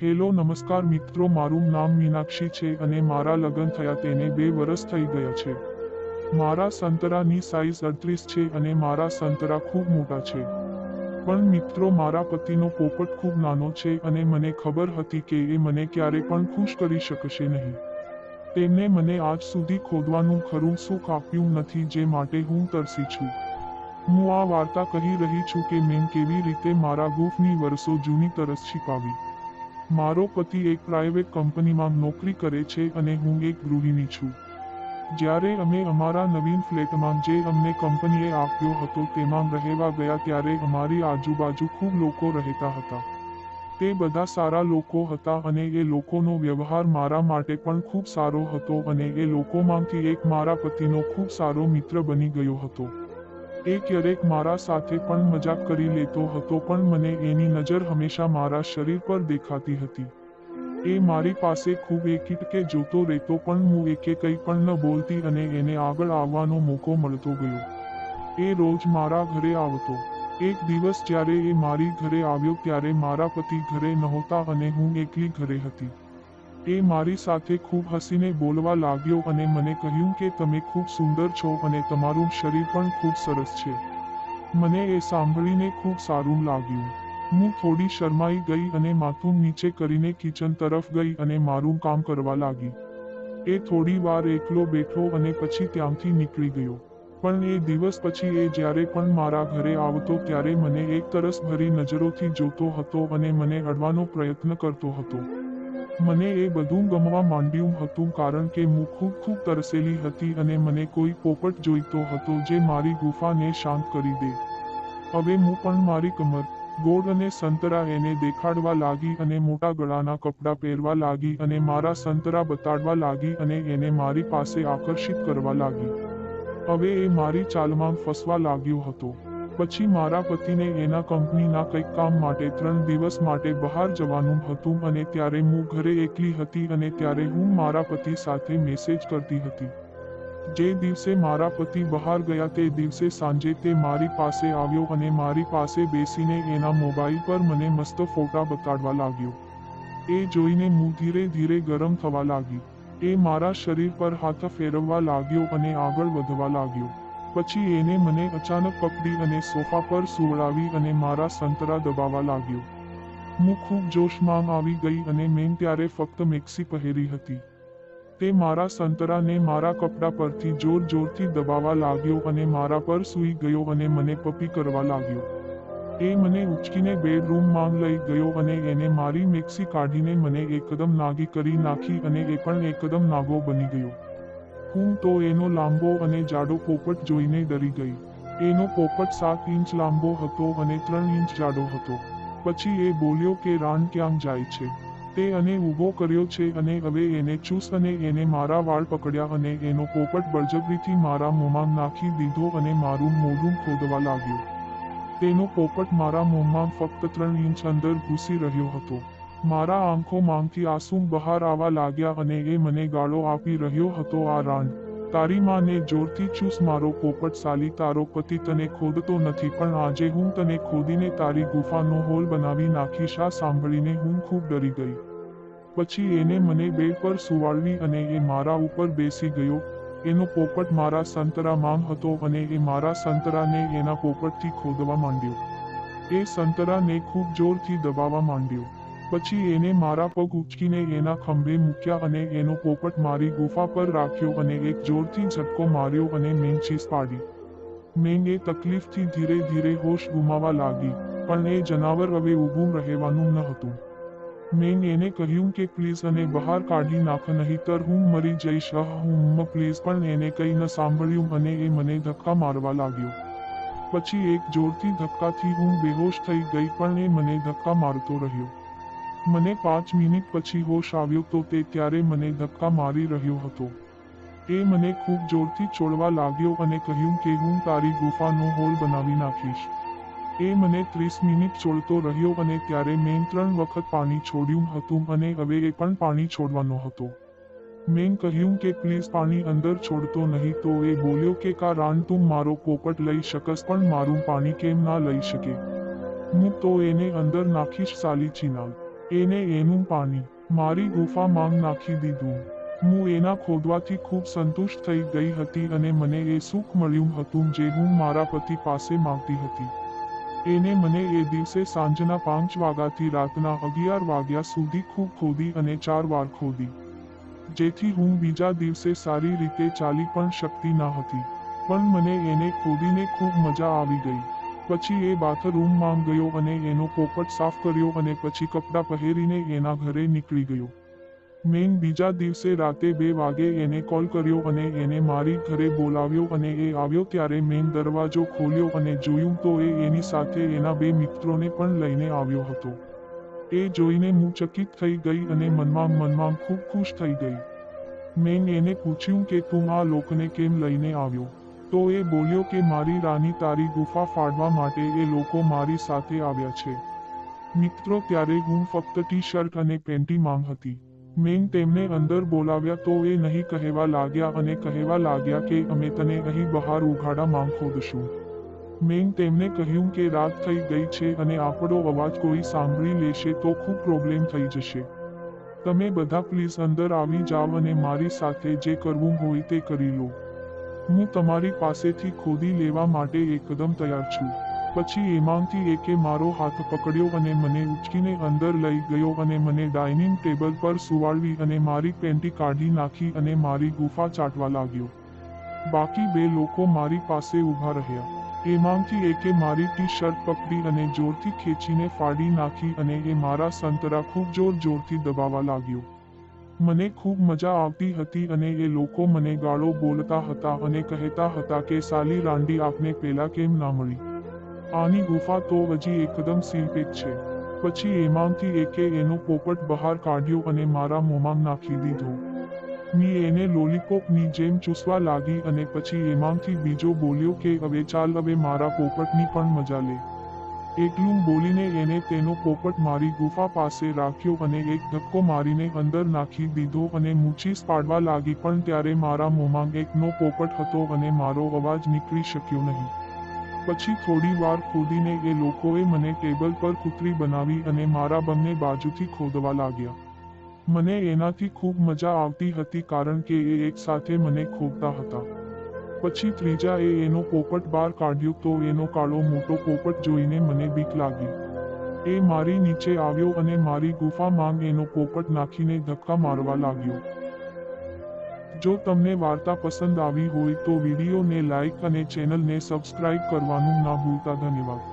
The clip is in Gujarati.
હેલો નમસ્કાર મિત્રો, મારું નામ મીનાક્ષી છે અને મારા લગ્ન થયા તેને 2 વર્ષ થઈ ગયા છે. મારા સંતરાની સાઈઝ 38 છે અને મારા સંતરા ખૂબ મોટા છે. પણ મિત્રો, મારા પતિનો પોપટ ખૂબ નાનો છે અને મને ખબર હતી કે એ મને ક્યારે પણ ખુશ કરી શકશે નહીં. તેમને મને આજ સુધી ખોદવાનું ખરું સુખ આપ્યું નથી, જે માટે હું તરસી છું. હું આ વાર્તા કહી રહી છું કે મેં કેવી રીતે મારા ગુફની વર્ષો જૂની તરસ છીપાવી. મારો પતિ એક પ્રાઇવેટ કંપનીમાં નોકરી કરે છે અને હું એક ગૃહિણી છું. જ્યારે અમે અમારા નવીન ફ્લેટમાં, જે અમને કંપનીએ આપ્યો હતો, તેમાં રહેવા ગયા ત્યારે અમારી આજુબાજુ ખૂબ લોકો રહેતા હતા. તે બધા સારા લોકો હતા અને એ લોકોનો વ્યવહાર મારા માટે પણ ખૂબ સારો હતો અને એ લોકોમાંથી એક મારા પતિનો ખૂબ સારો મિત્ર બની ગયો હતો. એ ક્યારેક મારા સાથે પણ મજાક કરી લેતો હતો, પણ મને એની નજર હંમેશા મારા શરીર પર દેખાતી હતી. એ મારી પાસે ખૂબ એકટકે જોતો રહેતો, પણ હું એકે કંઈ પણ ન બોલતી અને એને આગળ આવવાનો મોકો મળતો ગયો. એ રોજ મારા ઘરે આવતો. એક દિવસ જ્યારે એ મારી ઘરે આવ્યો ત્યારે મારા પતિ ઘરે નહોતા અને હું એકલી ઘરે હતી. એ મારી સાથે ખૂબ હસીને બોલવા લાગ્યો અને મને કહ્યું કે તમે ખૂબ સુંદર છો અને તમારું શરીર પણ ખૂબ સરસ છે. મને એ સાંભળીને ખૂબ સારું લાગ્યું. હું થોડી શરમાઈ ગઈ અને માથું નીચે કરીને કિચન તરફ ગઈ અને મારું કામ કરવા લાગી. એ થોડી વાર એકલો બેઠો અને પછી ત્યાંથી નીકળી ગયો. પણ એ દિવસ પછી એ જ્યારે પણ મારા ઘરે આવતો ત્યારે મને એક તરસભરી નજરોથી જોતો હતો અને મને અડવાનો પ્રયત્ન કરતો હતો. મને એ બધું ગમવા માંડ્યું હતું, કારણ કે હું ખૂબ તરસેલી હતી અને મને કોઈ પોપટ જોઈતો હતો જે મારી ગુફાને શાંત કરી દે. હવે હું પણ મારી કમર, ગોળ અને સંતરા એને દેખાડવા લાગી અને મોટા ગળાના કપડાં પહેરવા લાગી અને મારા સંતરા બતાડવા લાગી અને એને મારી પાસે આકર્ષિત કરવા લાગી. હવે એ મારી ચાલમાં ફસવા લાગ્યો હતો. પછી મારા પતિને એના કંપનીના કંઈક કામ માટે 3 દિવસ માટે બહાર જવાનું હતું અને ત્યારે હું ઘરે એકલી હતી અને ત્યારે હું મારા પતિ સાથે મેસેજ કરતી હતી. જે દિવસે મારા પતિ બહાર ગયા તે દિવસે સાંજે તે મારી પાસે આવ્યો અને મારી પાસે બેસીને એના મોબાઈલ પર મને મસ્ત ફોટા બતાડવા લાગ્યો. એ જોઈને હું ધીરે ધીરે ગરમ થવા લાગી. એ મારા શરીર પર હાથ ફેરવવા લાગ્યો અને આગળ વધવા લાગ્યો. પછી એને મને અચાનક પકડી અને સોફા પર સુવડાવી અને મારા સંતરા દબાવવા લાગ્યો. હું ખૂબ જોશમાં આવી ગઈ અને મેં ત્યારે ફક્ત મેક્સી પહેરી હતી. તે મારા સંતરાને મારા કપડા પરથી જોરથી દબાવવા લાગ્યો અને મારા પર સૂઈ ગયો અને મને પપી કરવા લાગ્યો. એ મને ઉચકીને બેડરૂમમાં લઈ ગયો અને એને મારી મેક્સી કાઢીને મને એકદમ નાગી કરી નાખી અને એ પણ એકદમ નાગો બની ગયો. હું તો એનો લાંબો અને જાડો પોપટ જોઈને ડરી ગઈ. એનો પોપટ 7 ઇંચ લાંબો હતો અને 3 ઇંચ જાડો હતો. પછી એ બોલ્યો કે રાણ ક્યાં જાય છે? તે અને ઊભો કર્યો છે અને હવે એને ચૂસ અને એને મારા વાળ પકડ્યા અને એનો પોપટ બળજબરીથી મારા મોંમાં નાખી દીધો અને મારું મોઢું ખોદવા લાગ્યો. તેનો પોપટ મારા મોંમાં ફક્ત 3 ઇંચ અંદર ઘૂસી રહ્યો હતો. મારા આંખોમાંથી આંસુ બહાર આવવા લાગ્યા અને એ મને ગાળો આપી રહ્યો હતો, આ રાણ, તારી માને જોરથી ચૂસ મારો પોપટ સાલી, તારો પતિ તને ખોદતો નથી, પણ આજે હું તને ખોદીને તારી ગુફાનો હોલ બનાવી નાખીશ. આ સાંભળીને હું ખૂબ ડરી ગઈ. પછી એને મને બેડ પર સુવાડવી અને એ મારા ઉપર બેસી ગયો. એનો પોપટ મારા સંતરામાં હતો અને એ મારા સંતરાને એના પોપટથી ખોદવા માંડ્યો. એ સંતરાને ખૂબ જોરથી દબાવવા માંડ્યો. પછી એને મારા પગ ઉચકીને એના ખંભે મૂક્યા અને એનો પોપટ મારી ગુફા પર રાખ્યો અને એક જોરથી ઝટકો માર્યો અને મેં ચીસ પાડી. મેં એ તકલીફથી ધીરે ધીરે હોશ ગુમાવવા લાગી, પણ એ જનાવર હવે ઊભું રહેવાનું ન હતું. મેં એને કહ્યું કે પ્લીઝ અને બહાર કાઢી નાખ, નહીંતર હું મરી જઈશ. પ્લીઝ. પણ એને કંઈ ન સાંભળ્યું અને એ મને ધક્કા મારવા લાગ્યો. પછી એક જોરથી ધક્કાથી હું બેહોશ થઈ ગઈ, પણ એ મને ધક્કા મારતો રહ્યો. મને 5 મિનિટ પછી હોશ આવ્યો તો તે ત્યારે મને ધક્કા મારી રહ્યો હતો. એ મને ખૂબ જોરથી છોડવા લાગ્યો અને કહ્યું કે હું તારી ગુફાનો હોલ બનાવી નાખીશ. એ મને 30 મિનિટ છોડતો રહ્યો અને ત્યારે મેં 3 વખત પાણી છોડ્યું હતું અને હવે એ પણ પાણી છોડવાનો હતો. મેં કહ્યું કે પ્લીઝ પાણી અંદર છોડતો નહીં, તો એ બોલ્યો કે કા રાણ, તું મારો પોપટ લઈ શકસ પણ મારું પાણી કેમ ના લઈ શકે? હું તો એને અંદર નાખીશ સાલી ચીનાલ. એને એનું પાણી મારી ગુફામાં નાખી દીધું. હું એના ખોદવાથી ખૂબ સંતુષ્ટ થઈ ગઈ હતી અને મને એ સુખ મળ્યું હતું જે હું મારા પતિ પાસે માંગતી હતી. એને મને એ દિવસે સાંજના 5 વાગ્યાથી રાતના 11 વાગ્યા સુધી ખૂબ ખોદી અને 4 વાર ખોદી, જેથી હું બીજા દિવસે સારી રીતે ચાલી પણ શકતી ન હતી. પણ મને એને ખોદીને ખૂબ મજા આવી ગઈ. પછી એ બાથરૂમમાં ગયો અને એનો પોપટ સાફ કર્યો અને પછી કપડાં પહેરીને એના ઘરે નીકળી ગયો. મેં બીજા દિવસે રાતે 2 વાગે એને કોલ કર્યો અને એને મારી ઘરે બોલાવ્યો અને એ આવ્યો ત્યારે મેં દરવાજો ખોલ્યો અને જોયું તો એ એની સાથે એના 2 મિત્રોને પણ લઈને આવ્યો હતો. એ જોઈને હું ચકિત થઈ ગઈ અને મનમાં ખૂબ ખુશ થઈ ગઈ. મેં એને પૂછ્યું કે તું આ લોકોને કેમ લઈને આવ્યો? તો એ બોલ્યો કે મારી રાની તારી ગુફા ફાડવા માટે એ લોકો મારી સાથે આવ્યા છે. મિત્રો ત્યારે હું ફક્ત ટી-શર્ટ અને પેન્ટીમાં હતી. મેં તેમને અંદર બોલાવ્યા તો એ નહીં કહેવા લાગ્યા અને કહેવા લાગ્યા કે અમે તને અહીં બહાર ઉઘાડામાં ખોદશું. મેં તેમને કહ્યું કે રાત થઈ ગઈ છે અને આપણો અવાજ કોઈ સાંભળી લેશે તો ખૂબ પ્રોબ્લેમ થઈ જશે. તમે બધા પ્લીઝ અંદર આવી જાઓ અને મારી સાથે જે કરવું હોય તે કરી લો. હું તમારી પાસેથી ખોદી લેવા માટે એકદમ તૈયાર છું. પછી એમાંથી એકે મારો હાથ પકડ્યો અને મને ઉચકીને અંદર લઈ ગયો અને મને ડાઇનિંગ ટેબલ પર સુવાડવી અને મારી પેન્ટી કાઢી નાખી અને મારી ગુફા ચાટવા લાગ્યો. બાકી 2 લોકો મારી પાસે ઊભા રહ્યા. એમાંથી એકે મારી ટી-શર્ટ પકડી અને જોરથી ખેંચીને ફાડી નાખી અને એ મારા સંતરા ખૂબ જોરથી દબાવવા લાગ્યો. મને ખૂબ મજા આવતી હતી અને એ લોકો મને ગાળો બોલતા હતા અને કહેતા હતા કે સાલી રાંડી આપને પેલા કેમ ના મળી? આની ગુફા તો હજી એકદમ સીલપેક છે. પછી એમાંથી એકે એનો પોપટ બહાર કાઢ્યો અને મારા મોંમાં નાખી દીધો. મેં એને લોલીપોપની જેમ ચૂસવા લાગી અને પછી એમાંથી બીજો બોલ્યો કે હવે મારા પોપટની પણ મજા લે. એટલું બોલીને એને તેનો પોપટ મારી ગુફા પાસે રાખ્યો અને એક ધક્કો મારીને અંદર નાખી દીધો અને મૂછીસ પાડવા લાગી પણ ત્યારે મારા મોંમાં એકનો પોપટ હતો અને મારો અવાજ નીકળી શક્યો નહીં. પછી થોડી વાર ખોદીને એ લોકોએ મને ટેબલ પર કૂતરી બનાવી અને મારા બંને બાજુથી ખોદવા લાગ્યા. મને એનાથી ખૂબ મજા આવતી હતી કારણ કે એ એક સાથે મને ખોદતા હતા. પછી ત્રીજાએ એનો પોપટ બહાર કાઢ્યો તો એનો કાળો મોટો પોપટ જોઈને મને બીક લાગી. એ મારી નીચે આવ્યો અને મારી ગુફામાં એનો પોપટ નાખીને ધક્કા મારવા લાગ્યો. જો તમને વાર્તા પસંદ આવી હોય તો વિડીયોને લાઈક અને ચેનલને સબસ્ક્રાઇબ કરવાનું ના ભૂલતા. ધન્યવાદ.